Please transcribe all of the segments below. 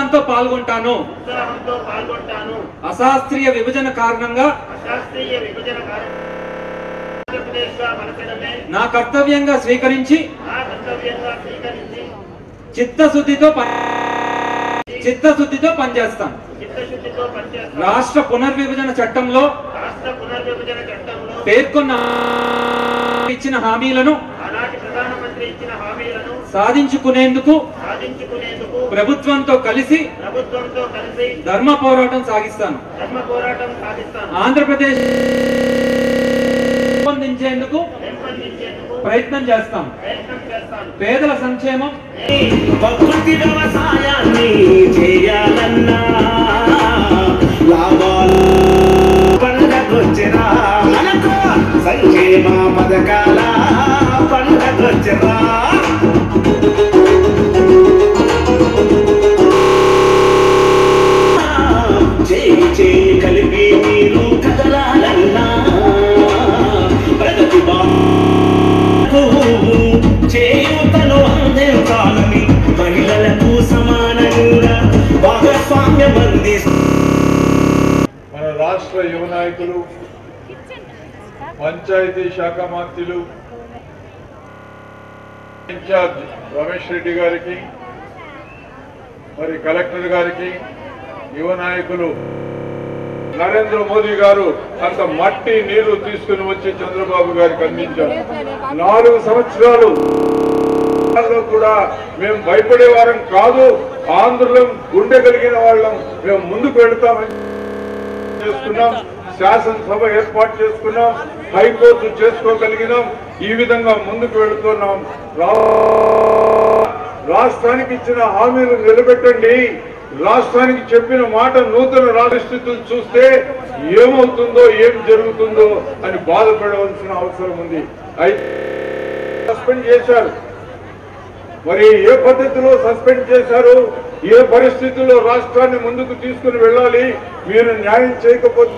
ఉత్సాహంతో పాల్గొంటాను. అశాస్త్రీయ విభజన కారణంగా నా కర్తవ్యంగా స్వీకరించి చిత్తశుద్ధితో పనిచేస్తాను. రాష్ట్ర పునర్విభజన చట్టంలో పేర్కొన్న ఇచ్చిన హామీలను సాధించుకునేందుకు ప్రభుత్వంతో కలిసి ధర్మ పోరాటం సాగిస్తాను. ఆంధ్రప్రదేశ్ పెంపొందించేందుకు ప్రయత్నం చేస్తాం. పేదల సంక్షేమం వ్యవసాయాన్ని చేయాలన్నా లాభాలు పండగొచ్చిరా మనకు సంక్షేమ పథకాల పండగొచ్చిరా చేయి చేయి కలిపి మీరు కదలాలన్నా ప్రగతి చేయుతను అందించాలని మహిళలకు సమానంగా భాగస్వామ్యం మన రాష్ట్ర యువ నాయకులు, పంచాయతీ శాఖ మంత్రులు, ఇన్ఛార్జ్ రమేష్ రెడ్డి గారికి, మరి కలెక్టర్ గారికి, యువ నాయకులు నరేంద్ర మోదీ గారు అంత మట్టి నీరు తీసుకుని వచ్చి చంద్రబాబు గారికి అందించారు. 4 సంవత్సరాలు కూడా మేము భయపడే వారం కాదు, ఆంధ్రులం, గుండె కలిగిన వాళ్ళం, మేము ముందుకు వెళతామని చేసుకున్నాం. శాసనసభ ఏర్పాటు చేసుకున్నాం, హైకోర్టు చేసుకోగలిగినాం. ఈ విధంగా ముందుకు వెళుతున్నాం. రాష్ట్రానికి ఇచ్చిన హామీలు నిలబెట్టండి. రాష్ట్రానికి చెప్పిన మాట నూతన పరిస్థితులు చూస్తే ఏమవుతుందో ఏం జరుగుతుందో అని బాధపడవలసిన అవసరం ఉంది. అయితే సస్పెండ్ చేశారు. మరి ఏ పద్ధతిలో సస్పెండ్ చేశారు, ఏ పరిస్థితుల్లో రాష్ట్రాన్ని ముందుకు తీసుకుని వెళ్ళాలి, మీరు న్యాయం చేయకపోతే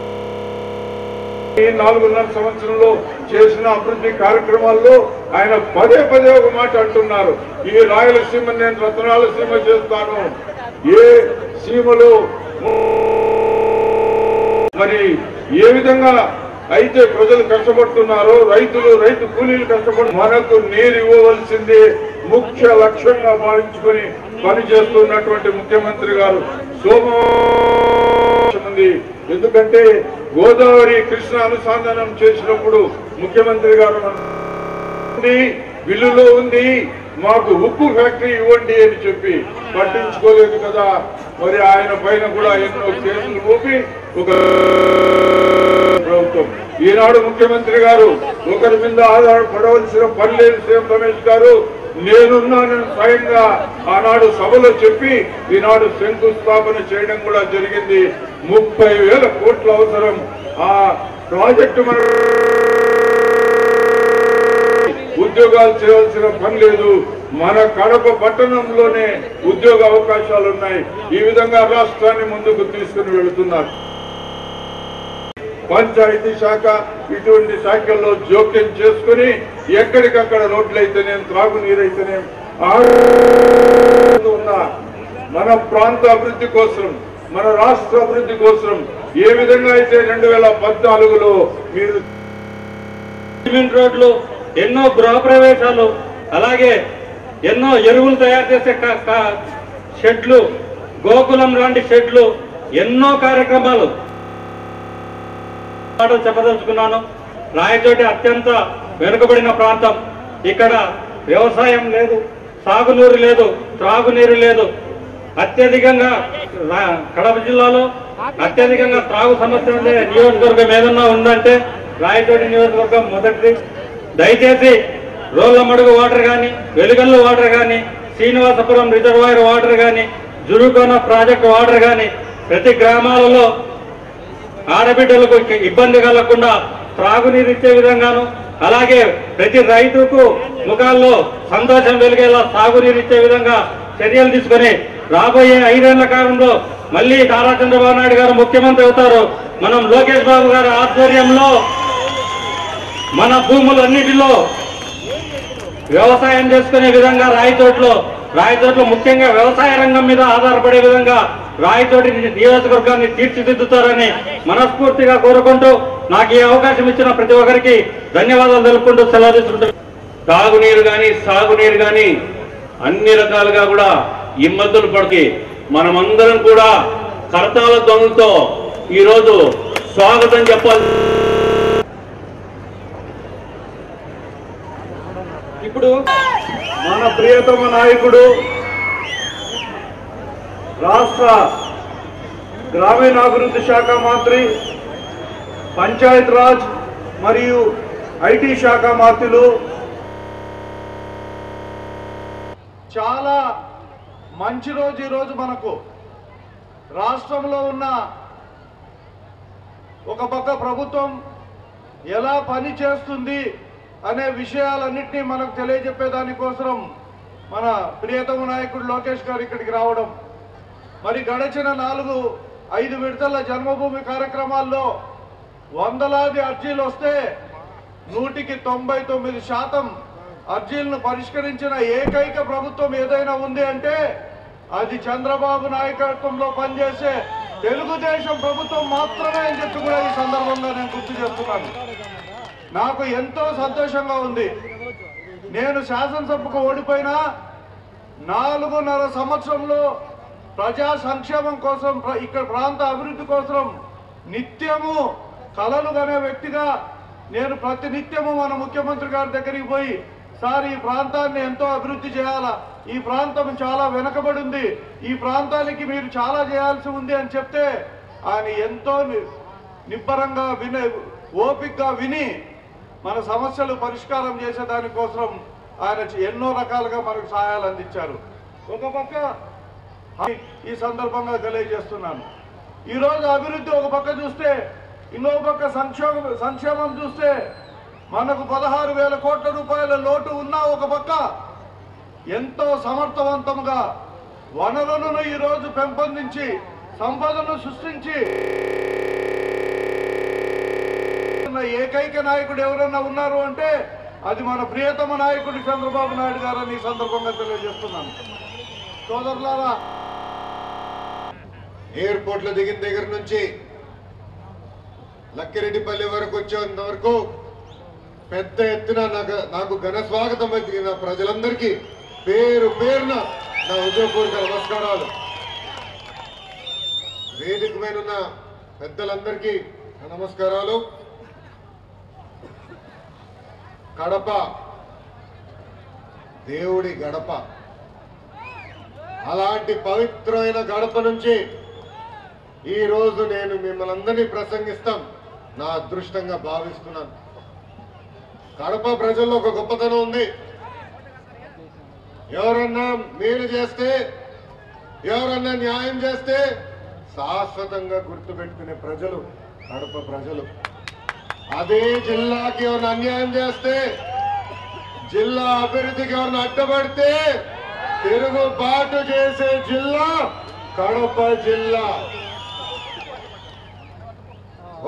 4.5 సంవత్సరంలో చేసిన అభివృద్ధి కార్యక్రమాల్లో ఆయన పదే ఒక మాట అంటున్నారు, ఈ రాయలసీమ నేను రత్నాల సీమ చేస్తాను. ఏ సీమలో మరి ఏ విధంగా అయితే ప్రజలు కష్టపడుతున్నారో, రైతు కూలీలు కష్టపడు, మనకు నీరు ఇవ్వవలసింది ముఖ్య లక్ష్యంగా భావించుకొని పనిచేస్తున్నటువంటి ముఖ్యమంత్రి గారు ఉంది. ఎందుకంటే గోదావరి కృష్ణ అనుసంధానం చేసినప్పుడు ముఖ్యమంత్రి గారు బిల్లులో ఉంది, మాకు ఉక్కు ఫ్యాక్టరీ ఇవ్వండి అని చెప్పి పట్టించుకోలేదు కదా. మరి ఆయన పైన కూడా ఎన్నో కేసులు మోపి ఒక ప్రభుత్వం. ఈనాడు ముఖ్యమంత్రి గారు ఒకరి మీద ఆధారపడవలసిన పని లేదు. సీఎం రమేష్ గారు నేనున్నానని స్వయంగా ఆనాడు సభలో చెప్పి ఈనాడు శంకుస్థాపన చేయడం కూడా జరిగింది. 30,000 కోట్ల అవసరం. ఆ ప్రాజెక్టు మన ఉద్యోగాలు చేయాల్సిన పని లేదు. మన కడప పట్టణంలోనే ఉద్యోగ అవకాశాలు ఉన్నాయి. ఈ విధంగా రాష్ట్రాన్ని ముందుకు తీసుకుని వెళుతున్నారు. పంచాయతీ శాఖ ఇటువంటి శాఖల్లో జోక్యం చేసుకుని ఎక్కడికక్కడ రోడ్లైతేనేం, త్రాగునీరైతేనేం ఉన్న మన ప్రాంత అభివృద్ధి కోసం, మన రాష్ట్ర అభివృద్ధి కోసం ఏ విధంగా అయితే 2014లో మీరు సిమెంట్ రోడ్లు, ఎన్నో గృహప్రవేశాలు, అలాగే ఎన్నో ఎరువులు తయారు చేసే షెడ్లు, గోకులం లాంటి షెడ్లు, ఎన్నో కార్యక్రమాలు చెప్పదలుచుకున్నాను. రాయచోటి అత్యంత వెనుకబడిన ప్రాంతం. ఇక్కడ వ్యవసాయం లేదు, సాగునీరు లేదు, త్రాగునీరు లేదు. అత్యధికంగా కడప జిల్లాలో అత్యధికంగా త్రాగు సమస్య ఉండే నియోజకవర్గం ఏదన్నా ఉందంటే రాయచోటి నియోజకవర్గం మొదటిది. దయచేసి రోళ్లమడుగు వాటర్ కానీ, వెలుగల్లు వాటర్ కానీ, శ్రీనివాసపురం రిజర్వాయర్ వాటర్ కానీ, జురుకోన ప్రాజెక్టు వాటర్ కానీ ప్రతి గ్రామాలలో ఆడబిడ్డలకు ఇబ్బంది కలగకుండా త్రాగునీరు ఇచ్చే విధంగాను, అలాగే ప్రతి రైతుకు ముఖాల్లో సంతోషం వెలిగేలా సాగునీరు ఇచ్చే విధంగా చర్యలు తీసుకొని రాబోయే 5 ఏళ్ల కాలంలో మళ్ళీ నారా చంద్రబాబు నాయుడు గారు ముఖ్యమంత్రి అవుతారు. మనం లోకేష్ బాబు గారి ఆధ్వర్యంలో మన భూములన్నిటిలో వ్యవసాయం చేసుకునే విధంగా రాయచోట్లో రాయచోటిలో ముఖ్యంగా వ్యవసాయ రంగం మీద ఆధారపడే విధంగా రాయచోటి నియోజకవర్గాన్ని తీర్చిదిద్దుతారని మనస్ఫూర్తిగా కోరుకుంటూ నాకు ఈ అవకాశం ఇచ్చిన ప్రతి ఒక్కరికి ధన్యవాదాలు తెలుపుకుంటూ సెలవు తీసుకుంటున్నాను. తాగునీరు కానీ సాగునీరు కానీ అన్ని రకాలుగా కూడా ఇబ్బందులు పడితే మనమందరం కూడా కరతాళ ధ్వనులతో ఈరోజు స్వాగతం చెప్పాలి. ఇప్పుడు మన ప్రియతమ నాయకుడు రాష్ట్ర గ్రామీణాభివృద్ధి శాఖ మంత్రి, పంచాయత్ రాజ్ మరియు ఐటీ శాఖ మంత్రులు చాలా మంచి రోజు ఈరోజు మనకు. రాష్ట్రంలో ఉన్న ఒక పక్క ప్రభుత్వం ఎలా పని చేస్తుంది అనే విషయాలన్నింటినీ మనకు తెలియజెప్పేదానికోసం మన ప్రియతమ నాయకుడు లోకేష్ గారు ఇక్కడికి రావడం, మరి గడిచిన 4-5 విడతల జన్మభూమి కార్యక్రమాల్లో వందలాది అర్జీలు వస్తే 99% అర్జీలను పరిష్కరించిన ఏకైక ప్రభుత్వం ఏదైనా ఉంది అంటే అది చంద్రబాబు నాయకత్వంలో పనిచేసే తెలుగుదేశం ప్రభుత్వం మాత్రమే అని చెప్పి కూడా ఈ సందర్భంగా నేను గుర్తు చేస్తున్నాను. నాకు ఎంతో సంతోషంగా ఉంది. నేను శాసనసభకు ఓడిపోయినా 4.5 సంవత్సరంలో ప్రజా సంక్షేమం కోసం, ఇక్కడ ప్రాంత అభివృద్ధి కోసం నిత్యము కలలు కనే వ్యక్తిగా నేను ప్రతి నిత్యము మన ముఖ్యమంత్రి గారి దగ్గరికి పోయి, సార్ ఈ ప్రాంతాన్ని ఎంతో అభివృద్ధి చేయాలా, ఈ ప్రాంతం చాలా వెనుకబడి ఉంది, ఈ ప్రాంతానికి మీరు చాలా చేయాల్సి ఉంది అని చెప్తే ఆయన ఎంతో నిబ్బరంగా ఓపికగా విని మన సమస్యలు పరిష్కారం చేసేదానికోసం ఆయన ఎన్నో రకాలుగా మనకు సహాయాలు అందించారు. ఒక పక్క ఈ సందర్భంగా తెలియజేస్తున్నాను. ఈరోజు అభివృద్ధి ఒక పక్క చూస్తే, ఇంకో పక్క సంక్షేమం చూస్తే మనకు 16,000 కోట్ల రూపాయల లోటు ఉన్నా ఒక పక్క ఎంతో సమర్థవంతంగా వనరులను ఈరోజు పెంపొందించి సంపదను సృష్టించి ఏకైక నాయకుడు ఎవరైనా ఉన్నారు అంటే అది మన ప్రియతమ నాయకుడు చంద్రబాబు నాయుడు గారని ఈ సందర్భంగా తెలియజేస్తున్నాను. సోదరులారా, ఎయిర్పోర్ట్ లో దిగిన దగ్గర నుంచి లక్కిరెడ్డిపల్లి వరకు వచ్చేంత వరకు పెద్ద ఎత్తున నాకు ఘన స్వాగతం పలికిన ప్రజలందరికీ పేరు పేరున నా హృదయపూర్వక నమస్కారాలు. వేదిక మీద ఉన్న పెద్దలందరికీ నమస్కారాలు. కడప దేవుడి గడప, అలాంటి పవిత్రమైన గడప నుంచి ఈ రోజు నేను మిమ్మల్ని అందరినీ ప్రసంగిస్తాం నా అదృష్టంగా భావిస్తున్నాను. కడప ప్రజల్లో ఒక గొప్పతనం ఉంది. ఎవరన్నా మేలు చేస్తే, ఎవరన్నా న్యాయం చేస్తే శాశ్వతంగా గుర్తుపెట్టుకునే ప్రజలు కడప ప్రజలు. అదే జిల్లాకి ఎవరిని అన్యాయం చేస్తే, జిల్లా అభివృద్ధికి ఎవరిని అడ్డపడితే తిరుగుబాటు చేసే జిల్లా కడప జిల్లా.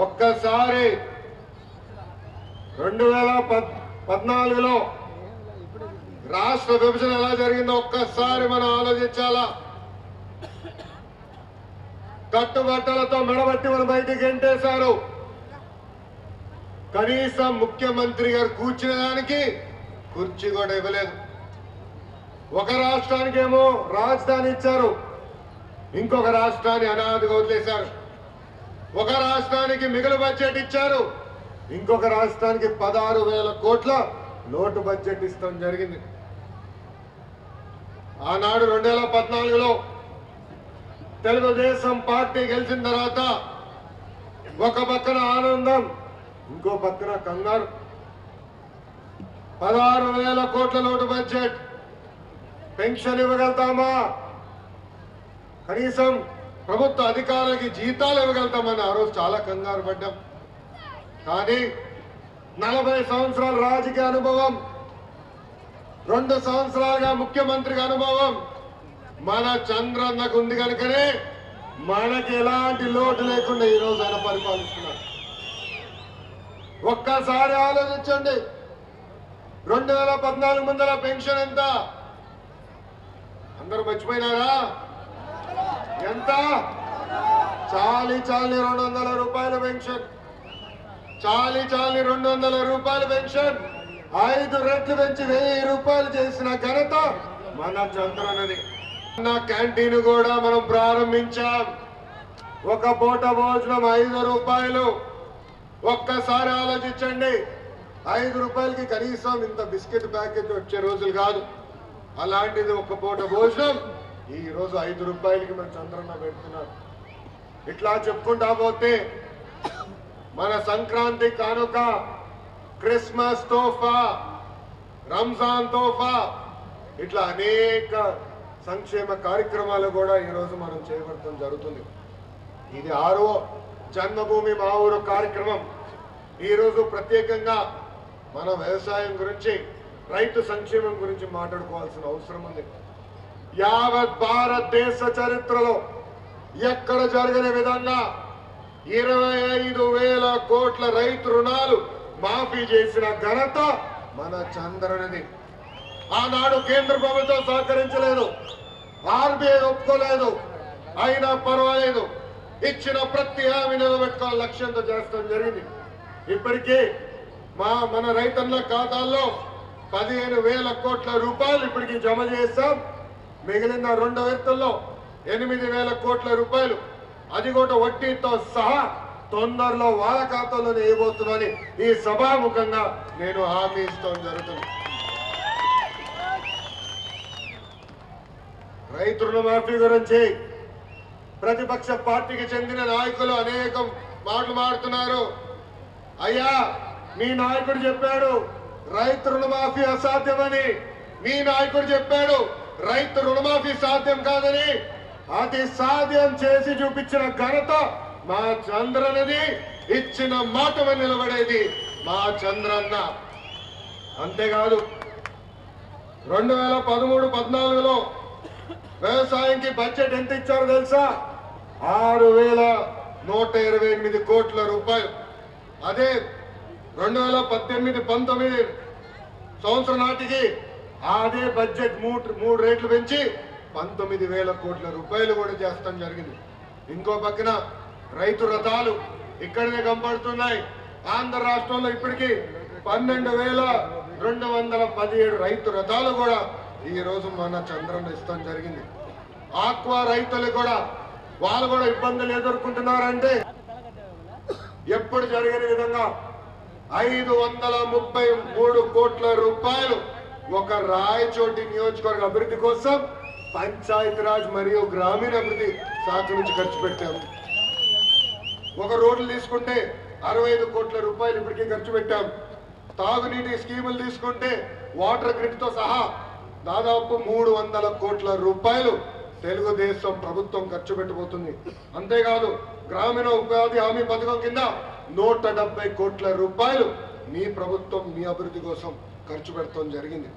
ఒక్కసారి 2014లో రాష్ట్ర విభజన ఎలా జరిగిందో ఒక్కసారి మనం ఆలోచించాలా. కట్టుబట్టలతో మెడబట్టి మనం బయటికి గెంటేశారు. కనీసం ముఖ్యమంత్రి గారు కూర్చునే దానికి కుర్చీ కూడా ఇవ్వలేదు. ఒక రాష్ట్రానికేమో రాజధాని ఇచ్చారు, ఇంకొక రాష్ట్రాన్ని అనాదిగా వదిలేశారు. ఒక రాష్ట్రానికి మిగులు బడ్జెట్ ఇచ్చారు, ఇంకొక రాష్ట్రానికి 16,000 కోట్ల లోటు బడ్జెట్ ఇస్తాం జరిగింది. ఆనాడు 2014లో తెలుగుదేశం పార్టీ గెలిచిన తర్వాత ఒక పక్కన ఆనందం, ఇంకో పక్కన కంగారు. 16,000 కోట్ల లోటు బడ్జెట్, పెన్షన్ ఇవ్వగలుగుతామా, కనీసం ప్రభుత్వ అధికారులకి జీతాలు ఇవ్వగలుగుతామని ఆ రోజు చాలా కంగారు పడ్డాం. కానీ 40 సంవత్సరాల రాజకీయ అనుభవం, 2 సంవత్సరాలుగా ముఖ్యమంత్రిగా అనుభవం మన చంద్రన్నకు ఉంది కనుకనే మనకి ఎలాంటి లోటు లేకుండా ఈ రోజు ఆయన పరిపాలిస్తున్నారు. ఒక్కసారి ఆలోచించండి, 2014 ముందర పెన్షన్ ఎంత, అందరూ మర్చిపోయినారా? ఎంత? చాలి 200 రూపాయల పెన్షన్, చాలి 200 రూపాయల పెన్షన్ 5 రెట్లు పెంచి 1000 రూపాయలు చేసిన ఘనత మన చంద్రన్నది. నా క్యాంటీన్ కూడా మనం ప్రారంభించాం. ఒక పూట భోజనం 5 రూపాయలు. ఒక్కసారి ఆలోచించండి, 5 రూపాయలకి కనీసం ఇంత బిస్కెట్ ప్యాకెట్ వచ్చే రోజులు కాదు. అలాంటిది ఒక పూట భోజనం ఈ రోజు 5 రూపాయలకి మన చంద్రన్న పెడుతున్నారు. ఇట్లా చెప్పుకుంటా పోతే మన సంక్రాంతి కానుక, క్రిస్మస్ తోఫా, రంజాన్ తోఫా, ఇట్లా అనేక సంక్షేమ కార్యక్రమాలు కూడా ఈరోజు మనం చేపట్టడం జరుగుతుంది. ఇది 6వ జన్మభూమి మా ఊరు కార్యక్రమం. ఈరోజు ప్రత్యేకంగా మన వ్యవసాయం గురించి, రైతు సంక్షేమం గురించి మాట్లాడుకోవాల్సిన అవసరం ఉంది. యావత్ భారతదేశ చరిత్రలో ఎక్కడ జరగని విధంగా 25,000 కోట్ల రైతు రుణాలు మాఫీ చేసిన ఘనత మన చంద్రన్నది. ఆనాడు కేంద్ర ప్రభుత్వం సహకరించలేదు, ఆర్బీఐ ఒప్పుకోలేదు, అయినా పర్వాలేదు, ఇచ్చిన ప్రతి హామీ నిలబెట్టుకోవాలి లక్ష్యంతో చేస్తాం జరిగింది. ఇప్పటికీ మన రైతన్న ఖాతాల్లో 15,000 కోట్ల రూపాయలు ఇప్పటికీ జమ చేస్తాం. మిగిలిన 2 విడతల్లో 8,000 కోట్ల రూపాయలు, అది కూడా వడ్డీతో సహా తొందరలో వాళ్ళ ఖాతాలోనే వేయబోతున్నానని ఈ సభాముఖంగా నేను హామీ ఇస్తాం జరుగుతుంది. రైతు రుణమాఫీ గురించి ప్రతిపక్ష పార్టీకి చెందిన నాయకులు అనేక మాటలు మాడుతున్నారు. అయ్యా, మీ నాయకుడు చెప్పాడు రైతు రుణమాఫీ అసాధ్యమని, మీ నాయకుడు చెప్పాడు రైతు రుణమాఫీ సాధ్యం కాదని. అది సాధ్యం చేసి చూపించిన ఘనత మా చంద్రన్నది. ఇచ్చిన మాట నిలబడేది మా చంద్రన్న. అంతేకాదు 2013-14లో వ్యవసాయానికి బడ్జెట్ ఎంత ఇచ్చారో తెలుసా? 6,128 కోట్ల రూపాయలు. అదే 2018-19 సంవత్సరం నాటికి అదే బడ్జెట్ 3 రేట్లు పెంచి 19,000 కోట్ల రూపాయలు కూడా చేస్తాం జరిగింది. ఇంకో పక్కన రైతు రథాలు ఇక్కడనే కనపడుతున్నాయి. ఆంధ్ర రాష్ట్రంలో ఇప్పటికీ 12,217 రైతు రథాలు కూడా ఈ రోజు మన చంద్రన్న ఇస్తాం జరిగింది. ఆక్వా రైతులు కూడా వాళ్ళు కూడా ఇబ్బందులు ఎదుర్కొంటున్నారంటే ఎప్పుడు జరిగిన విధంగా 533 కోట్ల రూపాయలు ఒక రాయచోటి నియోజకవర్గ అభివృద్ధి కోసం పంచాయతీరాజ్ మరియు గ్రామీణ అభివృద్ధి శాఖ నుంచి ఖర్చు పెట్టాము. ఒక రోడ్లు తీసుకుంటే 65 కోట్ల రూపాయలు ఇప్పటికీ ఖర్చు పెట్టాం. తాగునీటి స్కీములు తీసుకుంటే వాటర్ గ్రిడ్ తో సహా దాదాపు 300 కోట్ల రూపాయలు తెలుగుదేశం ప్రభుత్వం ఖర్చు పెట్టబోతుంది. అంతేకాదు గ్రామీణ ఉపాధి హామీ పథకం కింద 170 కోట్ల రూపాయలు మీ ప్రభుత్వం మీ అభివృద్ధి కోసం ఖర్చు పెడతాం జరిగింది.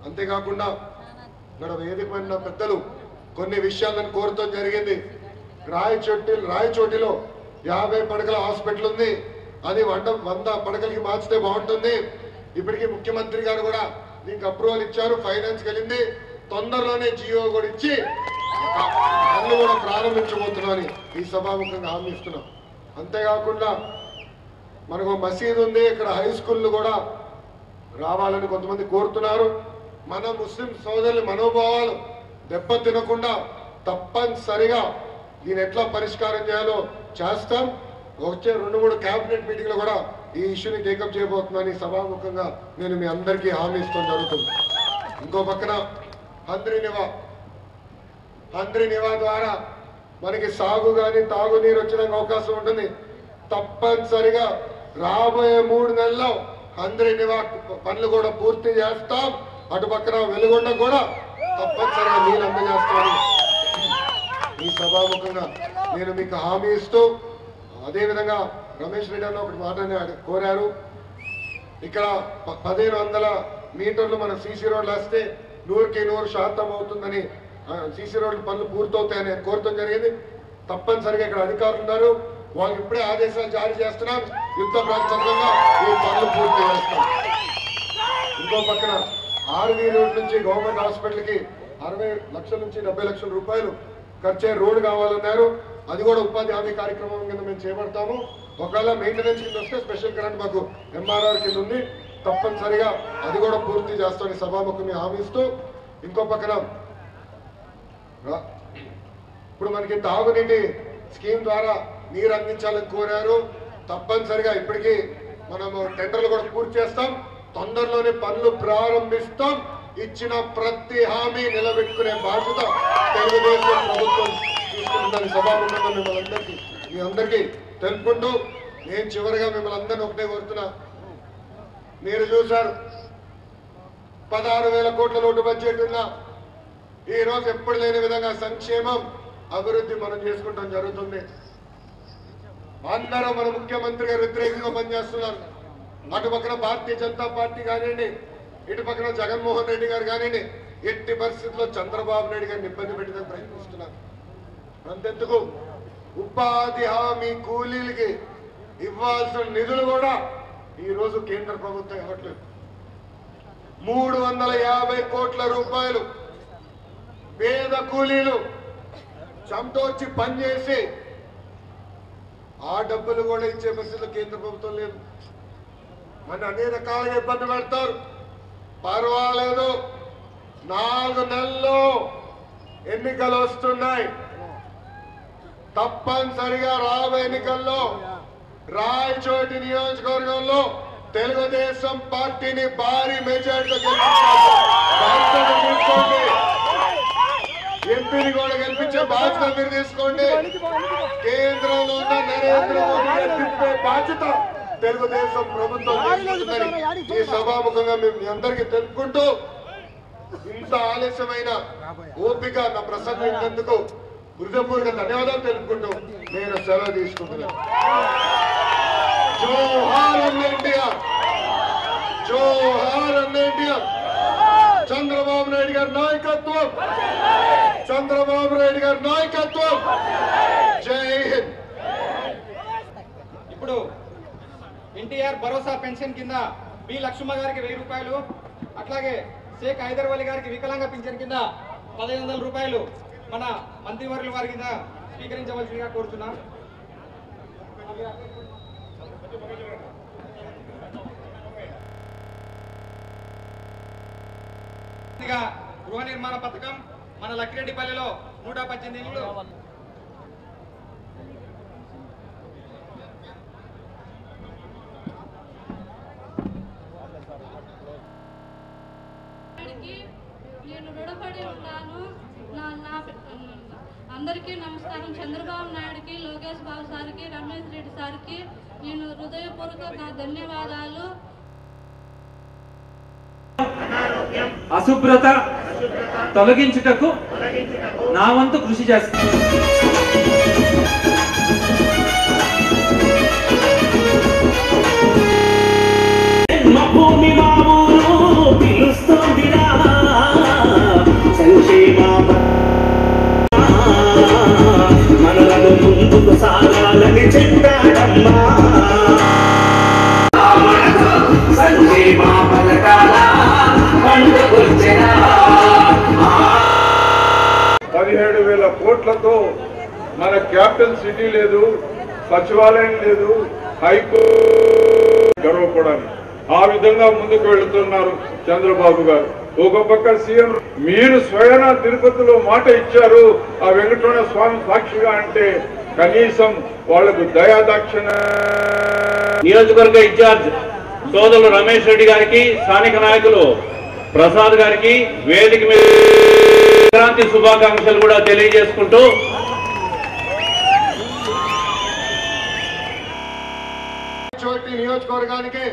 అంతేకాకుండా ఇక్కడ వేదిక పైన పెద్దలు కొన్ని విషయాలను కోరటం జరిగింది. రాయచోటిలో 50 పడకల హాస్పిటల్ ఉంది, అది 100 పడకలకి మార్చితే బాగుంటుంది. ఇప్పటికీ ముఖ్యమంత్రి గారు కూడా దీనికి అప్రూవల్ ఇచ్చారు, ఫైనాన్స్ వెళ్ళింది, తొందరలోనే జియో కూడా ఇచ్చి పనులు కూడా ప్రారంభించబోతున్నామని ఈ సభాముఖంగా హామీ ఇస్తున్నాం. అంతేకాకుండా మనకు మసీదు ఉంది, ఇక్కడ హై స్కూళ్ళు కూడా రావాలని కొంతమంది కోరుతున్నారు. మన ముస్లిం సోదరుల మనోభావాలు దెబ్బ తినకుండా తప్పనిసరిగా దీని ఎట్లా పరిష్కారం చేయాలో చేస్తాం. వచ్చే 2-3 క్యాబినెట్ మీటింగ్లో కూడా ఈ ఇష్యూని టేకప్ చేయబోతున్నానని సభాముఖంగా నేను మీ అందరికీ హామీ ఇస్తాం జరుగుతుంది. ఇంకో పక్కన హంద్రీ నివా ద్వారా మనకి సాగు కానీ తాగునీరు వచ్చడానికి అవకాశం ఉంటుంది. తప్పనిసరిగా రాబోయే 3 నెలల్లో హంద్రీ నివా పనులు కూడా పూర్తి చేస్తాం. అటు పక్కన వెలుగొండ కూడా తప్పనిసరిగా నీళ్ళు అందజేస్తామని ఈ సభాముఖంగా నేను మీకు హామీ ఇస్తూ, అదేవిధంగా రమేష్ రెడ్డి అన్న ఒకటి మాట కోరారు. ఇక్కడ 1500 మీటర్లు మన సీసీ రోడ్లు వేస్తే 100కి 100% అవుతుందని, సీసీ రోడ్ల పనులు పూర్తవుతాయని కోరటం జరిగింది. తప్పనిసరిగా ఇక్కడ అధికారులు ఉన్నారు, వాళ్ళకి ఇప్పుడే ఆదేశాలు జారీ చేస్తున్నాం. యుద్ధ ప్రాతిపదికగా ఈ పనులు పూర్తి చేస్తాం. ఇంకో పక్కన ఆర్వీ రోడ్ నుంచి గవర్నమెంట్ హాస్పిటల్కి 60 లక్షల నుంచి 70 లక్షల రూపాయలు ఖర్చే రోడ్డు కావాలన్నారు. అది కూడా ఉపాధి హామీ కార్యక్రమం కింద మేము చేపడతాము. ఒకవేళ మెయింటెనెన్స్ కింద వస్తే స్పెషల్ కరెంట్ మాకు ఎంఆర్ఆర్ కింద ఉంది, తప్పనిసరిగా అది కూడా పూర్తి చేస్తామని సభాముఖంగా హామీ ఇస్తూ, ఇంకో పక్కన ఇప్పుడు మనకి తాగునీటి స్కీమ్ ద్వారా నీరు అందించాలని కోరారు. తప్పనిసరిగా ఇప్పటికీ మనము టెండర్లు కూడా పూర్తి చేస్తాం, తొందరలోనే పనులు ప్రారంభిస్తాం. ఇచ్చిన ప్రతి హామీ నిలబెట్టుకునే బాధ్యత తెలుగుదేశం ప్రభుత్వం తీసుకుంటుందని సభాముఖంగా మీ అందరికీ తెలుపుకుంటూ, నేను చివరిగా మిమ్మల్ని అందరినీ ఒకటే కోరుతున్నా. మీరు చూశారు 16,000 కోట్ల లోటు బడ్జెట్ ఉన్నా ఈ రోజు ఎప్పుడు లేని విధంగా సంక్షేమం అభివృద్ధి మనం చేసుకుంటాం జరుగుతుంది. అందరూ మన ముఖ్యమంత్రి గారు వ్యతిరేకంగా పనిచేస్తున్నారు. అటు పక్కన భారతీయ జనతా పార్టీ కానివ్వండి, ఇటు పక్కన జగన్మోహన్ రెడ్డి గారు కానివ్వండి, ఎట్టి పరిస్థితుల్లో చంద్రబాబు నాయుడు గారిని ఇబ్బంది పెట్టడానికి ప్రయత్నిస్తున్నారు. అంతెందుకు ఉపాధి హామీ కూలీలకి ఇవ్వాల్సిన నిధులు కూడా ఈ రోజు కేంద్ర ప్రభుత్వం ఇవ్వట్లేదు. 350 కోట్ల రూపాయలు పేద కూలీలు చెమటోర్చి పనిచేసి ఆ డబ్బులు కూడా ఇచ్చే పరిస్థితుల్లో కేంద్ర ప్రభుత్వం లేదు. మన అన్ని రకాలుగా ఇబ్బంది పెడతారు. పర్వాలేదు, 4 నెలల్లో ఎన్నికలు వస్తున్నాయి. తప్పనిసరిగా రాబోయే ఎన్నికల్లో రాయచోటి నియోజకవర్గంలో తెలుగుదేశం పార్టీని భారీ మెజార్టీతో గెలిపించుకోండి. ఎంపీని కూడా గెలిపించే బాధ్యత మీరు తీసుకోండి. కేంద్రంలో ఉన్న నరేంద్ర మోదీ గెలిపించే బాధ్యత తెలుగుదేశం ప్రభుత్వం తీసుకుంటుందని ఈ సభాముఖంగా మేము మీ అందరికీ తెలుపుకుంటూ, ఇంత ఆలస్యమైన ఓపిక నా ప్రసంగం ఇన్నందుకు హృదయపూర్వక ధన్యవాదాలు తెలుపుకుంటూ నేను సెలవు తీసుకుంటున్నాను. జోహార్ అన్న ఎన్టీఆర్, జోహార్ అన్న ఎన్టీఆర్. చంద్రబాబు నాయుడు గారి నాయకత్వం, చంద్రబాబు నాయుడు గారి నాయకత్వం. జై హింద్. ఇప్పుడు ఎన్టీఆర్ భరోసా పెన్షన్ కింద బి లక్ష్మ గారికి 1000 రూపాయలు, అట్లాగే షేక్ హైదర్ అలీ గారికి వికలాంగ పింఛన్ కింద 1500 రూపాయలు మన మంత్రివర్యుల వారి కింద స్వీకరించవలసిందిగా కోరుతున్నాం. గృహ నిర్మాణ పథకం మన లక్కిరెడ్డిపల్లిలో 118 ఇళ్ళు నేను రుణపడి ఉన్నాను. అందరికీ నమస్కారం. చంద్రబాబు నాయుడుకి, లోకేష్ బాబు సార్కి, రమేష్ రెడ్డి సార్కి నేను హృదయపూర్వక ధన్యవాదాలు. అశుభ్రత తొలగించుటకు నా వంతు కృషి చేస్తాను. భూమి మామూలు పిలుస్తుందిరా సంక్షేమ మనలను ముందుకు సాగాలని చెప్పాడమ్మా. సంక్షేమ పథకాల పండుకొచ్చెనా 17,000 కోట్లతో మన క్యాపిటల్ సిటీ లేదు, సచివాలయం లేదు, హైకోర్టు గర్వపడాలి. ఆ విధంగా ముందుకు వెళుతున్నారు చంద్రబాబు గారు. ఒక పక్క సీఎం మీరు స్వయాన తిరుపతిలో మాట ఇచ్చారు ఆ వెంకటరమణ స్వామి సాక్షిగా, అంటే కనీసం వాళ్లకు దయాదాక్షిణ. నియోజకవర్గ ఇన్ఛార్జ్ సోదరులు రమేష్ రెడ్డి గారికి, స్థానిక నాయకులు ప్రసాద్ గారికి వేదిక మీద సంక్రాంతి శుభాకాంక్షలు కూడా తెలియజేసుకుంటూ, చోటి నియోజకవర్గానికి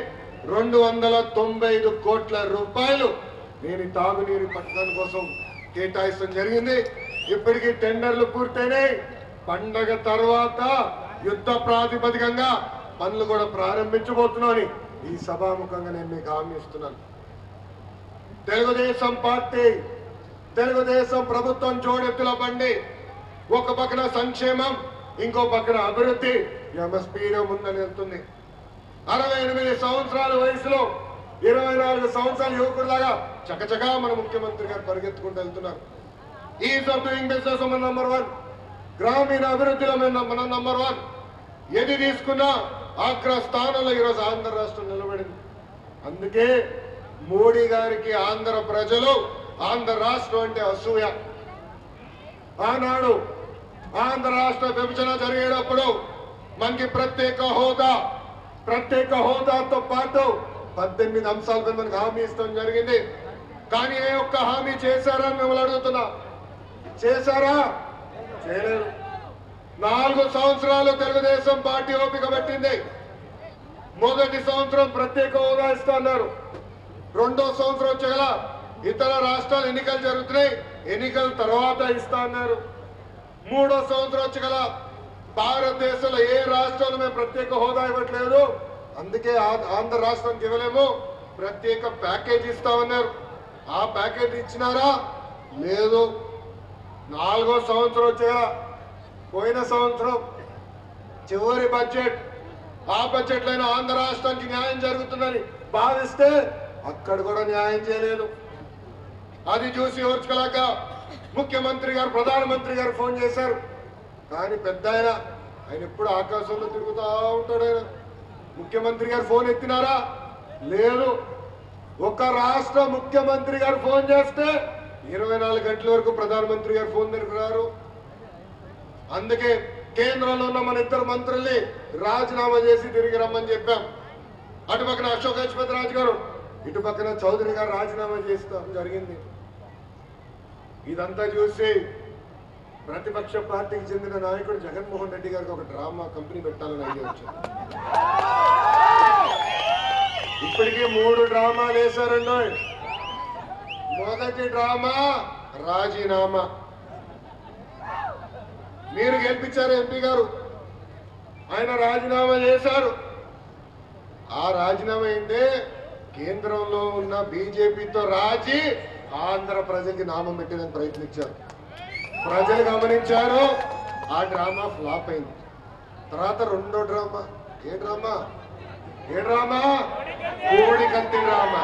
295 కోట్ల రూపాయలు నేను తాగునీరు పథకం కోసం కేటాయించడం జరిగింది. ఇప్పటికీ టెండర్లు పూర్తయినాయి. పండగ తర్వాత యుద్ధ ప్రాతిపదికంగా పనులు కూడా ప్రారంభించబోతున్నామని ఈ సభాముఖంగా నేను మీకు హామీ ఇస్తున్నాను. తెలుగుదేశం పార్టీ, తెలుగుదేశం ప్రభుత్వం జోడెత్తుల బండి. ఒక పక్కన సంక్షేమం, ఇంకో పక్కన అభివృద్ధి ఎంఎస్పీలో ముందని వెళ్తుంది. 68 సంవత్సరాల వయసులో 24 సంవత్సరాల యువకుడిలాగా చకచకా మన ముఖ్యమంత్రి గారు పరిగెత్తుకుంటూ వెళ్తున్నారు. ఈజ్ ఆఫ్ డూయింగ్ బిజినెస్ మన నంబర్ 1, గ్రామీణ అభివృద్ధిలో మన నంబర్ 1. ఏది తీసుకున్నా అగ్ర స్థానంలో ఈరోజు ఆంధ్ర రాష్ట్రం నిలబడింది. అందుకే మోడీ గారికి ఆంధ్ర ప్రజలు ఆంధ్ర రాష్ట్రం అంటే అసూయ. ఆనాడు ఆంధ్ర రాష్ట్ర విభజన జరిగేటప్పుడు మనకి ప్రత్యేక హోదాతో పాటు 18 అంశాలపై మనకు హామీ ఇస్తాం జరిగింది. కానీ ఏ ఒక్క హామీ చేశారా అని మిమ్మల్ని అడుగుతున్నా. చేశారా? చేయలేదు. 4 సంవత్సరాలు తెలుగుదేశం పార్టీ ఓపిక పట్టింది. మొదటి సంవత్సరం ప్రత్యేక హోదా ఇస్తా అన్నారు. రెండో సంవత్సరం వచ్చేగల ఇతర రాష్ట్రాలు ఎన్నికలు జరుగుతున్నాయి, ఎన్నికల తర్వాత ఇస్తా అన్నారు. మూడో సంవత్సరం వచ్చేగల భారతదేశంలో ఏ రాష్ట్రాలు మేము ప్రత్యేక హోదా ఇవ్వట్లేదు, అందుకే ఆంధ్ర రాష్ట్రానికి ఇవ్వలేము, ప్రత్యేక ప్యాకేజ్ ఇస్తామన్నారు. ఆ ప్యాకేజ్ ఇచ్చినారా? లేదు. 4వ సంవత్సరం వచ్చేగల పోయిన సంవత్సరం చివరి బడ్జెట్, ఆ బడ్జెట్ లో ఆంధ్ర రాష్ట్రానికి న్యాయం జరుగుతుందని భావిస్తే అక్కడ కూడా న్యాయం చేయలేదు. అది చూసి ఓర్చుకోలేక ముఖ్యమంత్రి గారు ప్రధానమంత్రి గారు ఫోన్ చేశారు. కానీ పెద్ద ఆయన ఎప్పుడు ఆకాశంలో తిరుగుతూ ఉంటాడు. ఆయన ముఖ్యమంత్రి గారు ఫోన్ ఎత్తినారా? లేదు. ఒక రాష్ట్ర ముఖ్యమంత్రి గారు ఫోన్ చేస్తే 24 గంటల వరకు ప్రధానమంత్రి గారు ఫోన్ దగ్గరికి రారు. అందుకే కేంద్రంలో ఉన్న మన ఇద్దరు మంత్రుల్ని రాజీనామా చేసి తిరిగి రమ్మని చెప్పాం. అటు పక్కన అశోక్ గజపతి రాజు గారు, ఇటు పక్కన చౌదరి గారు రాజీనామా చేస్తాం జరిగింది. ఇదంతా చూసి ప్రతిపక్ష పార్టీకి చెందిన నాయకుడు జగన్మోహన్ రెడ్డి గారికి ఒక డ్రామా కంపెనీ పెట్టాలని ఐడియా వచ్చింది. ఇప్పటికీ 3 డ్రామాలు వేశారండి. మొదటి డ్రామా రాజీనామా. మీరు గెలిపించారు ఎంపీ గారు, ఆయన రాజీనామా చేశారు. ఆ రాజీనామా ఏంటే కేంద్రంలో ఉన్న బీజేపీతో రాజీ ఆంధ్ర ప్రజలకి నామం పెట్టడానికి ప్రయత్నించారు. ప్రజలు గమనించారు. ఆ డ్రామా ఫ్లాప్ అయింది. తర్వాత రెండో డ్రామా. ఏ డ్రామా? కోడికత్తి డ్రామా.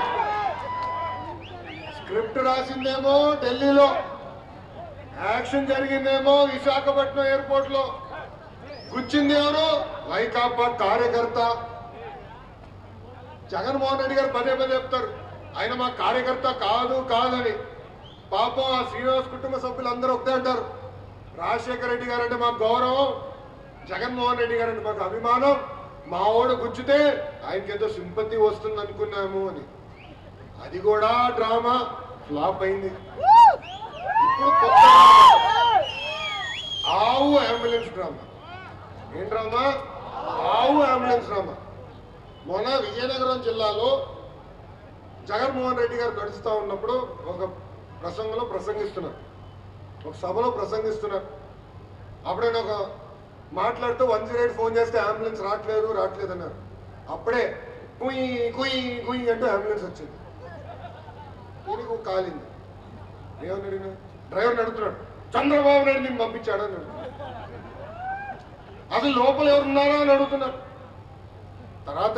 స్క్రిప్ట్ రాసిందేమో ఢిల్లీలో, యాక్షన్ జరిగిందేమో విశాఖపట్నం ఎయిర్పోర్ట్ లో. గుచ్చింది ఎవరు? వైకాపా కార్యకర్త. జగన్మోహన్ రెడ్డి గారు పదే చెప్తారు ఆయన మా కార్యకర్త కాదని. పాపం ఆ శ్రీనివాస్ కుటుంబ సభ్యులందరూ ఒకటే అంటారు, రాజశేఖర రెడ్డి గారంటే మాకు గౌరవం, జగన్మోహన్ రెడ్డి గారంటే మాకు అభిమానం, మా ఓడు గుచ్చితే ఆయనకేదో సింపతి వస్తుంది అనుకున్నాము అని. అది కూడా డ్రామా ఫ్లాప్ అయింది. ఇప్పుడు కొత్త ఆవు అంబులెన్స్ డ్రామా. ఏం డ్రామా? ఆవు అంబులెన్స్ డ్రామా. మొన్న విజయనగరం జిల్లాలో జగన్మోహన్ రెడ్డి గారు గడుస్తూ ఉన్నప్పుడు ఒక ప్రసంగంలో ప్రసంగిస్తున్నారు, ఒక సభలో ప్రసంగిస్తున్నారు. అప్పుడైనా ఒక మాట్లాడుతూ 108 ఫోన్ చేస్తే అంబులెన్స్ రావట్లేదు అన్నారు. అప్పుడే కుయ్ కుయ్ కుయ్ అంటూ అంబులెన్స్ వచ్చింది. దీనికి కాలింది. ఏమని అడిగినా? డ్రైవర్ అడుగుతున్నాడు, చంద్రబాబు నాయుడు నేను పంపించాడు అని అడుగుతున్నాడు. అసలు లోపల ఎవరున్నారా అని అడుగుతున్నారు. తర్వాత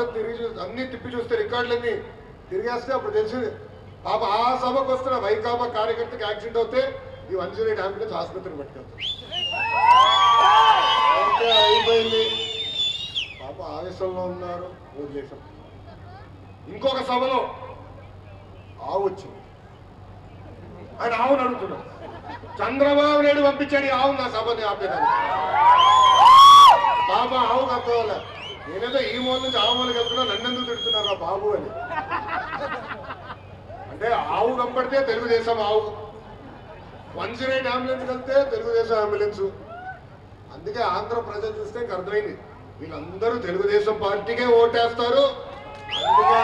అన్ని తిప్పి చూస్తే రికార్డులన్నీ తిరిగేస్తే అప్పుడు తెలిసింది పాప ఆ సభకు వస్తున్న వైకాపా కార్యకర్తకి యాక్సిడెంట్ అవుతే ఈ 108 అంబులెన్స్ ఆసుపత్రికి పట్టుకెళ్తారు. అయిపోయింది. పాప ఆవేశంలో ఉన్నారు, వదిలేసాం. ఇంకొక సభలో ఆవు వచ్చింది. ఆయన ఆవును అడుగుతున్నాడు, చంద్రబాబు నాయుడు పంపించాడు ఈ ఆవు నా సభని ఆపేదాన్ని. పాప ఆవు కట్టుకోవాలి, నేనేదో ఈ మూల నుంచి ఆ మూలకి వెళ్తున్నా, నన్నెందుకు తిడుతున్నారా బాబు అని. అంటే ఆవు కంపడితే తెలుగుదేశం ఆవు, 108 అంబులెన్స్ వెళ్తే తెలుగుదేశం అంబులెన్స్. అందుకే ఆంధ్ర ప్రజలు చూస్తే ఇంక అర్థమైంది, వీళ్ళందరూ తెలుగుదేశం పార్టీకే ఓటేస్తారు. అందుకే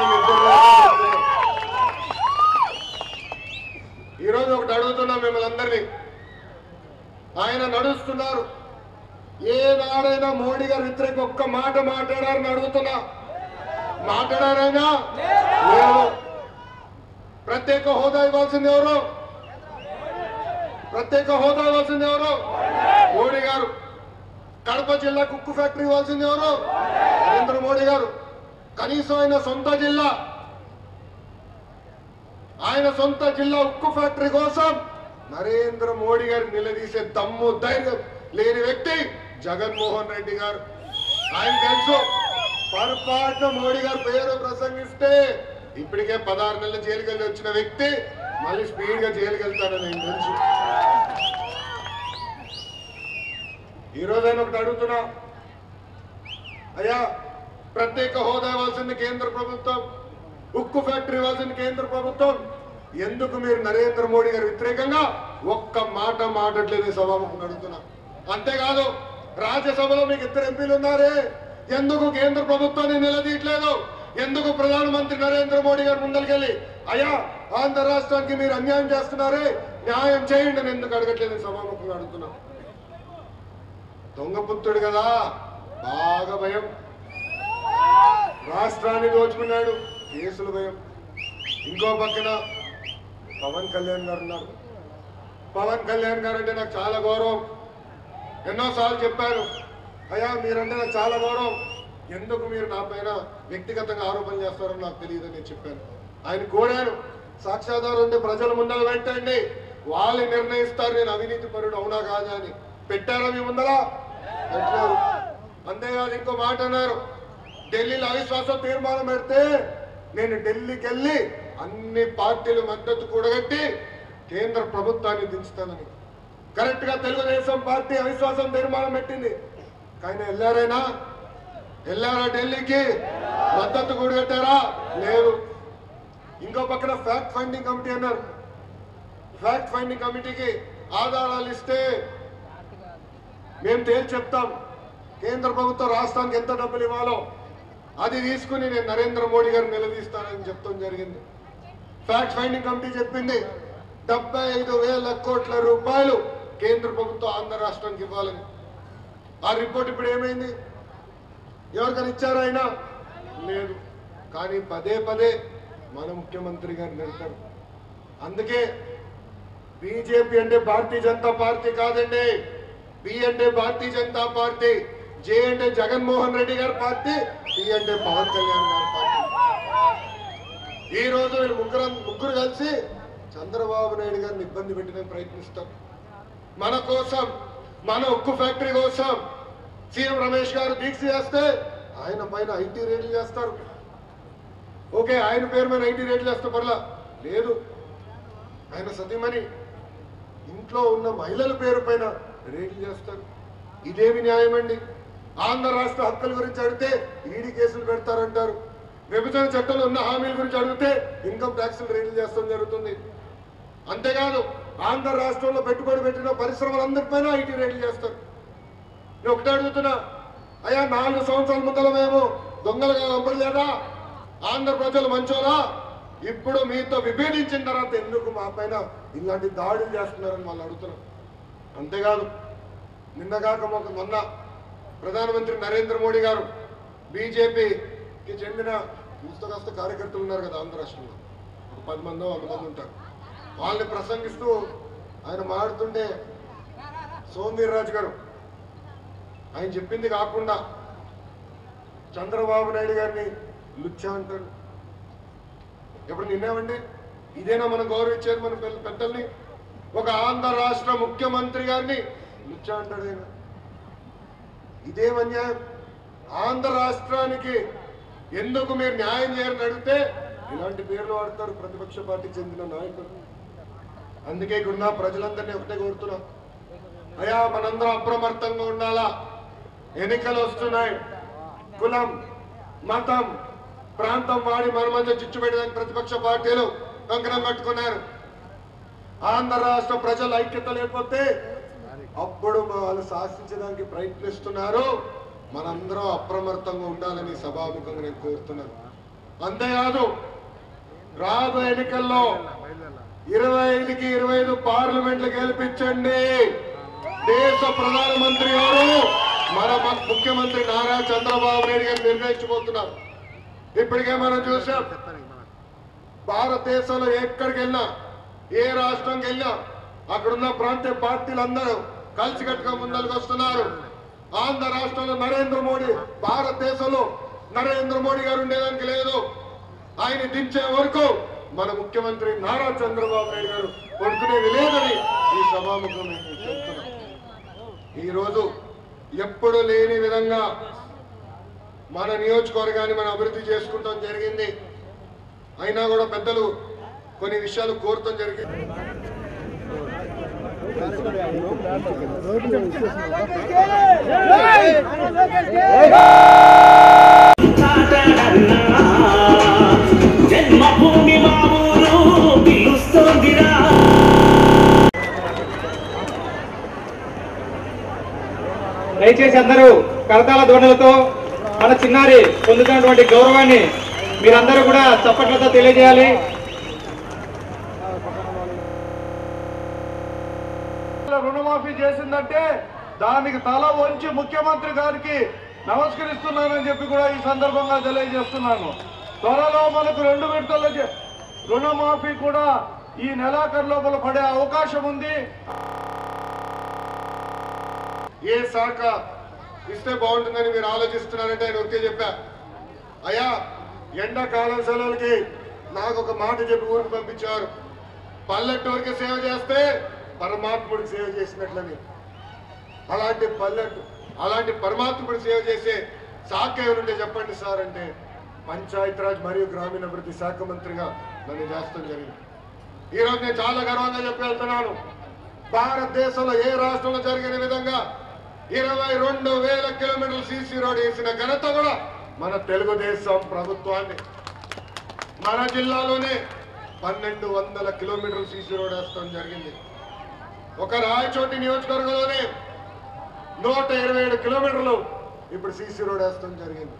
ఈరోజు ఒకటి అడుగుతున్నా మిమ్మల్ని అందరినీ, ఆయన నడుస్తున్నారు, ఏనాడైనా మోడీ గారు వ్యతిరేక ఒక్క మాట మాట్లాడారని అడుగుతున్నా. మాట్లాడారైనా? లేదు. ప్రత్యేక హోదా ఇవ్వాల్సింది ఎవరు? మోడీ గారు. కడప జిల్లా కుక్కు ఫ్యాక్టరీ ఇవ్వాల్సింది ఎవరు? నరేంద్ర మోడీ గారు. కనీసం ఆయన సొంత జిల్లా ఉక్కు ఫ్యాక్టరీ కోసం నరేంద్ర మోడీ గారు నిలదీసే దమ్ము ధైర్యం లేని వ్యక్తి జగన్మోహన్ రెడ్డి గారు. ఆయన తెలుసు పొరపాటున మోడీ గారు పేరు ప్రసంగిస్తే ఇప్పటికే 16 నెలల జైలుకి వెళ్ళి వచ్చిన వ్యక్తి మళ్ళీ స్పీడ్ గా జైలుకి వెళ్తానని నేను తెలుసు. ఈ రోజైనా ఒకటి అడుగుతున్నా, అయ్యా ప్రత్యేక హోదా ఇవ్వాల్సింది కేంద్ర ప్రభుత్వం, ఉక్కు ఫ్యాక్టరీ ఇవ్వాల్సింది కేంద్ర ప్రభుత్వం, ఎందుకు మీరు నరేంద్ర మోడీ గారు వ్యతిరేకంగా ఒక్క మాట మాట్లాడలేదు సభాముఖంగా అడుగుతున్నా. అంతేకాదు రాజ్యసభలో మీకు 2 ఎంపీలు ఉన్నారే, ఎందుకు కేంద్ర ప్రభుత్వాన్ని నిలదీయట్లేదు? ఎందుకు ప్రధానమంత్రి నరేంద్ర మోడీ గారు ముందరికెళ్ళి అయ్యా ఆంధ్ర రాష్ట్రానికి మీరు అన్యాయం చేస్తున్నారే, న్యాయం చేయండి అని ఎందుకు అడగట్లేదు సభాముఖంగా అడుగుతున్నా. దొంగపుత్రుడు కదా, బాగా భయం. రాష్ట్రాన్ని దోచుకున్నాడు, కేసులు భయం. ఇంకో పక్కన పవన్ కళ్యాణ్ గారు ఉన్నారు. పవన్ కళ్యాణ్ గారు అంటే నాకు చాలా గౌరవం. ఎన్నోసార్లు చెప్పాను, అయ్యా మీరంటే నాకు చాలా గౌరవం, ఎందుకు మీరు నా పైన వ్యక్తిగతంగా ఆరోపణలు చేస్తారని నాకు తెలియదని నేను చెప్పాను. ఆయన కోరాను, సాక్ష్యాధారం ఉంటే ప్రజల ముందర పెట్టండి, వాళ్ళు నిర్ణయిస్తారు నేను అవినీతి పరుడు అవునా కాదా అని. పెట్టారా మీ ముందర? పెట్టారు. అంతేకాదు ఇంకో మాట అన్నారు, ఢిల్లీలో అవిశ్వాస తీర్మానం పెడితే నేను ఢిల్లీకి వెళ్ళి అన్ని పార్టీలు మద్దతు కూడగట్టి కేంద్ర ప్రభుత్వాన్ని దించుతానని. కరెక్ట్ గా తెలుగుదేశం పార్టీ అవిశ్వాసం తీర్మానం పెట్టింది, కానీ వెళ్ళారా ఢిల్లీకి? మద్దతు కూడగట్టారా? లేదు. ఇంకో పక్కన ఫ్యాక్ట్ ఫైండింగ్ కమిటీ అన్నారు. ఫ్యాక్ట్ ఫైండింగ్ కమిటీకి ఆధారాలు ఇస్తే మేము తేల్చి చెప్తాం, కేంద్ర ప్రభుత్వం రాష్ట్రానికి ఎంత డబ్బులు ఇవ్వాలో అది తీసుకుని నేను నరేంద్ర మోడీ గారిని నిలదీస్తానని చెప్తాం జరిగింది. ఫ్యాక్ట్ ఫైండింగ్ కమిటీ చెప్పింది 75,000 కోట్ల రూపాయలు కేంద్ర ప్రభుత్వం ఆంధ్ర రాష్ట్రానికి ఇవ్వాలని. ఆ రిపోర్ట్ ఇప్పుడు ఏమైంది? ఎవరికైనా ఇచ్చారా? అయినా లేదు. కానీ పదే పదే మన ముఖ్యమంత్రి గారు నిలుతారు. అందుకే బీజేపీ అంటే భారతీయ జనతా పార్టీ కాదండి, బి అంటే భారతీయ జనతా పార్టీ, జే అంటే జగన్మోహన్ రెడ్డి గారి పార్టీ, టి అంటే పవన్ కళ్యాణ్ గారి పార్టీ. ఈ రోజు వీళ్ళు ముగ్గురు కలిసి చంద్రబాబు నాయుడు గారిని ఇబ్బంది పెట్టడానికి ప్రయత్నిస్తారు. మన కోసం, మన ఉక్కు ఫ్యాక్టరీ కోసం సీఎం రమేష్ గారు దీక్ష చేస్తే ఆయన పైన ఐటీ రేట్లు చేస్తారు. ఓకే, ఆయన పేరు మీద ఐటీ రేట్లు చేస్తే పర్లా లేదు. ఆయన సతీమణి ఇంట్లో ఉన్న మహిళల పేరు పైన రేట్లు చేస్తారు. ఇదేమి న్యాయం అండి? ఆంధ్ర రాష్ట్ర హక్కుల గురించి అడిగితే ఈడీ కేసులు పెడతారంటారు. విభజన చట్టంలో ఉన్న హామీల గురించి అడిగితే ఇన్కమ్ ట్యాక్స్ రేట్లు చేస్తాం జరుగుతుంది. అంతేకాదు ఆంధ్ర రాష్ట్రంలో పెట్టుబడి పెట్టిన పరిశ్రమలందరిపైన ఐటీ రేట్లు చేస్తారు. నేను ఒకటే అడుగుతున్నా, అయ్యా 4 సంవత్సరాల ముందర మేము దొంగలుగా పంపలేదా? ఆంధ్ర ప్రజలు మంచోలా? ఇప్పుడు మీతో విభేదించిన తర్వాత ఎందుకు మా పైన ఇలాంటి దాడులు చేస్తున్నారని వాళ్ళు అడుగుతున్నారు. అంతేకాదు నిన్నగాక మొన్న ప్రధానమంత్రి నరేంద్ర మోడీ గారు బీజేపీకి చెందిన కాస్త కార్యకర్తలు ఉన్నారు కదా ఆంధ్ర రాష్ట్రంలో, ఒక 10 మందో 100 మంది ఉంటారు. వాళ్ళని ప్రసంగిస్తూ ఆయన మాట్లాడుతుంటే సోమవీర్రాజు గారు ఆయన చెప్పింది కాకుండా చంద్రబాబు నాయుడు గారిని లుచ్చా అంటాడు. ఎప్పుడు నిన్నేమండి? ఇదేనా మనం గౌరవించేది మన పెద్దల్ని? ఒక ఆంధ్ర రాష్ట్ర ముఖ్యమంత్రి గారిని లుచ్చా అంటాడు ఆయన. ఇదేం అన్యాయం? ఆంధ్ర రాష్ట్రానికి ఎందుకు మీరు న్యాయం చేయాలని అడిగితే ఇలాంటి పేర్లు వాడతారు ప్రతిపక్ష పార్టీకి చెందిన నాయకులు. అందుకే ఇక్కడున్న ప్రజలందరినీ ఒకటే కోరుతున్నా, అయ్యా మనందరం అప్రమత్తంగా ఉండాలా. ఎన్నికలు వస్తున్నాయి, కులం మతం ప్రాంతం వాడి మన మధ్య చిచ్చు పెట్టడానికి ప్రతిపక్ష పార్టీలు కంకణం కట్టుకున్నారు. ఆంధ్ర రాష్ట్ర ప్రజల ఐక్యత లేకపోతే అప్పుడు వాళ్ళు శాసించడానికి ప్రయత్నిస్తున్నారు. మనందరం అప్రమత్తంగా ఉండాలని సభాముఖంగా నేను కోరుతున్నాను. అంతేకాదు రాబోయే ఎన్నికల్లో 25కి 25 పార్లమెంట్లు గెలిపించండి. దేశ ప్రధానమంత్రి గారు మన ముఖ్యమంత్రి నారా చంద్రబాబు నాయుడు గారు నిర్ణయించబోతున్నారు. ఇప్పటికే మనం చూసాం, భారతదేశంలో ఎక్కడికి వెళ్ళినా, ఏ రాష్ట్రంకి వెళ్ళినా అక్కడున్న ప్రాంతీయ పార్టీలందరూ కలిసికట్టుగా ముందరకు వస్తున్నారు. ఆంధ్ర రాష్ట్రంలో నరేంద్ర మోడీ, భారతదేశంలో నరేంద్ర మోడీ గారు ఉండేదానికి లేదు. ఆయన దించే వరకు మన ముఖ్యమంత్రి నారా చంద్రబాబు నాయుడు గారు పడుకునేది లేదని ఈ సభాముఖం నేను చెప్తున్నా. ఈరోజు ఎప్పుడు లేని విధంగా మన నియోజకవర్గాన్ని మనం అభివృద్ధి చేసుకుంటాం జరిగింది. అయినా కూడా పెద్దలు కొన్ని విషయాలు కోరటం జరిగింది. జన్మభూమి మా ఊరు పిలుస్తోందిరా. దయచేసి అందరూ కరతాళ ధ్వనులతో మన చిన్నారి పొందుతున్నటువంటి గౌరవాన్ని మీరందరూ కూడా చప్పట్లతో తెలియజేయాలి. రుణమాఫీ చేసిందంటే దానికి తల వంచి ముఖ్యమంత్రి గారికి నమస్కరిస్తున్నానని చెప్పి కూడా ఈ సందర్భంగా తెలియజేస్తున్నాను. త్వరలో మనకు 2 విడతల రుణమాఫీ కూడా ఈ నెలాఖరు లోపల పడే అవకాశం ఉంది. ఏ శాఖ ఇస్తే బాగుంటుందని మీరు ఆలోచిస్తున్నారంటే ఆయన ఒకే చెప్పా, అయ్యా ఎండాకాలం సెలవులకి నాకు ఒక మాట చెప్పి ఊరికి పంపించారు, పల్లెటూరికి సేవ చేస్తే పరమాత్ముడికి సేవ చేసినట్లని. అలాంటి పరమాత్ముడికి సేవ చేసే శాఖ ఎవరుంటే చెప్పండి సార్ అంటే పంచాయతీరాజ్ మరియు గ్రామీణాభివృద్ధి శాఖ మంత్రిగా నన్ను చేస్తాం జరిగింది. ఈరోజు నేను చాలా గర్వంగా చెప్పి వెళ్తున్నాను, భారతదేశంలో ఏ రాష్ట్రంలో జరిగిన విధంగా 22,000 కిలోమీటర్ల సీసీ రోడ్ వేసిన ఘనత కూడా మన తెలుగుదేశం ప్రభుత్వాన్ని. మన జిల్లాలోనే 1,200 కిలోమీటర్ల సీసీ రోడ్ వేస్తాం జరిగింది. ఒక రాయచోటి నియోజకవర్గంలోనే 127 కిలోమీటర్లు ఇప్పుడు సీసీ రోడ్ వేస్తాం జరిగింది.